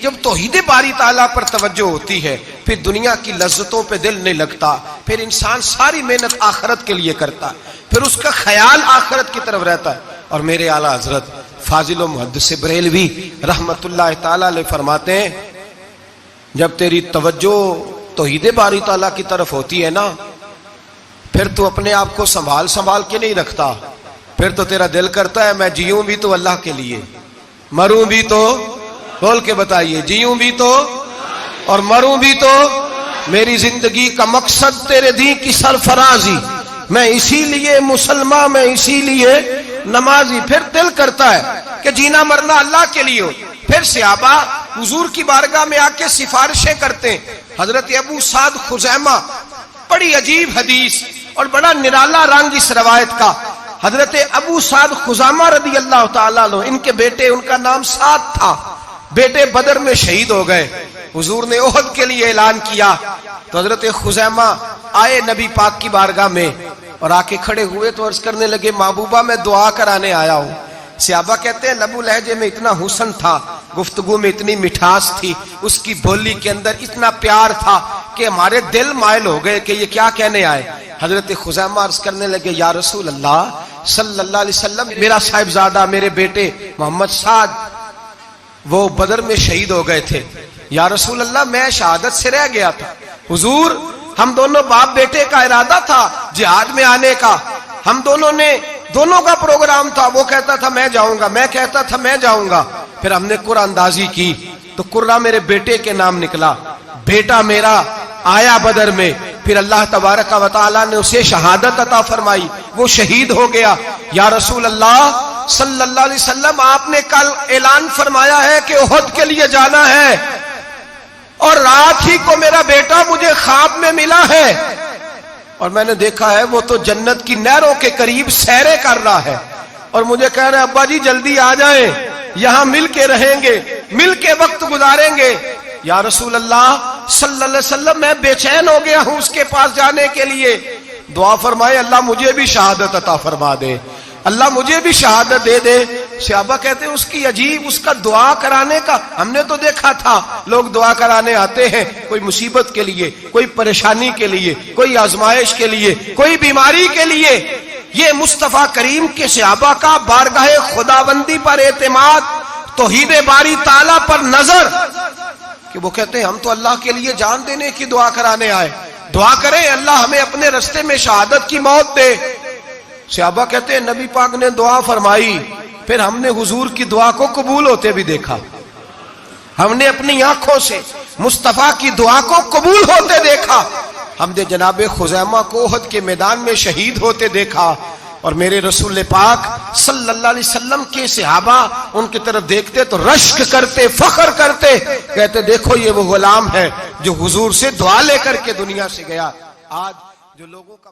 جب توحید باری تعالیٰ پر توجہ ہوتی ہے پھر دنیا کی لذتوں پہ دل نہیں لگتا، پھر انسان ساری محنت آخرت کے لیے کرتا ہے، پھر اس کا خیال آخرت کی طرف رہتا ہے۔ اور میرے اعلیٰ حضرت فاضل و محدث بریلوی رحمت اللہ تعالیٰ علیہ فرماتے ہیں جب تیری توجہ توحید باری تعالیٰ کی طرف ہوتی ہے نا، پھر تو اپنے آپ کو سنبھال کے نہیں رکھتا، پھر تو تیرا دل کرتا ہے میں جیوں بھی تو اللہ کے لیے، مروں بھی تو، بول کے بتائیے، جیوں بھی تو اور مروں بھی تو، میری زندگی کا مقصد تیرے دین کی سرفرازی، میں اسی لیے مسلمان، میں اسی لیے نمازی۔ پھر دل کرتا ہے کہ جینا مرنا اللہ کے لیے ہو۔ پھر صحابہ حضور کی بارگاہ میں آ کے سفارشیں کرتے ہیں۔ حضرت ابو سعد خزیمہ، بڑی عجیب حدیث اور بڑا نرالا رنگ اس روایت کا۔ حضرت ابو سعد خزیمہ رضی اللہ تعالیٰ عنہ، ان کے بیٹے، ان کا نام سعد تھا، بیٹے بدر میں شہید ہو گئے۔ حضور نے احد کے لیے اعلان کیا تو حضرت خزیمہ آئے نبی پاک کی بارگاہ میں اور آ کے کھڑے ہوئے تو عرض کرنے لگے محبوبہ میں دعا کرانے آیا ہوں۔ صحابہ کہتے ہیں لبو لہجے میں اتنا حسن تھا، گفتگو میں اتنی مٹھاس تھی، اس کی بولی کے اندر اتنا پیار تھا کہ ہمارے دل مائل ہو گئے کہ یہ کیا کہنے آئے۔ حضرت خزیمہ عرض کرنے لگے یا رسول اللہ صلی اللہ علیہ وسلم، میرا صاحبزادہ، میرے بیٹے محمد سعد وہ بدر میں شہید ہو گئے تھے، یا رسول اللہ میں شہادت سے رہ گیا تھا۔ حضور ہم دونوں باپ بیٹے کا ارادہ تھا جہاد میں آنے کا، ہم دونوں کا پروگرام تھا، وہ کہتا تھا میں جاؤں گا، میں کہتا تھا میں جاؤں گا۔ پھر ہم نے قرآن اندازی کی تو قرہ میرے بیٹے کے نام نکلا، بیٹا میرا آیا بدر میں، پھر اللہ تبارک و تعالیٰ نے اسے شہادت عطا فرمائی، وہ شہید ہو گیا۔ یا رسول اللہ صلی اللہ علیہ وسلم آپ نے کل اعلان فرمایا ہے کہ احد کے لیے جانا ہے، اور رات ہی کو میرا بیٹا مجھے خواب میں ملا ہے اور میں نے دیکھا ہے وہ تو جنت کی نہروں کے قریب سیرے کر رہا ہے، اور مجھے کہہ رہے ابا جی جلدی آ جائیں، یہاں مل کے رہیں گے، مل کے وقت گزاریں گے۔ یا رسول اللہ صلی اللہ علیہ وسلم میں بے چین ہو گیا ہوں اس کے پاس جانے کے لیے، دعا فرمائے اللہ مجھے بھی شہادت عطا فرما دے، اللہ مجھے بھی شہادت دے دے۔ صحابہ کہتے ہیں اس کی عجیب، اس کا دعا کرانے کا، ہم نے تو دیکھا تھا لوگ دعا کرانے آتے ہیں کوئی مصیبت کے لیے، کوئی پریشانی کے لیے، کوئی آزمائش کے لیے، کوئی بیماری کے لیے۔ یہ مصطفیٰ کریم کے صحابہ کا بارگاہ خداوندی پر اعتماد، توحید باری تعالیٰ پر نظر، کہ وہ کہتے ہیں ہم تو اللہ کے لیے جان دینے کی دعا کرانے آئے، دعا کریں اللہ ہمیں اپنے رستے میں شہادت کی موت دے۔ صحابہ کہتے ہیں نبی پاک نے دعا فرمائی، پھر ہم نے حضور کی دعا کو قبول ہوتے بھی دیکھا، ہم نے اپنی آنکھوں سے مصطفیٰ کی دعا کو قبول ہوتے دیکھا، ہم نے جناب خزیمہ کو احد کے میدان میں شہید ہوتے دیکھا۔ اور میرے رسول پاک صلی اللہ علیہ وسلم کے صحابہ ان کی طرف دیکھتے تو رشک کرتے، فخر کرتے، کہتے دیکھو یہ وہ غلام ہے جو حضور سے دعا لے کر کے دنیا سے گیا۔ آج جو لوگوں کا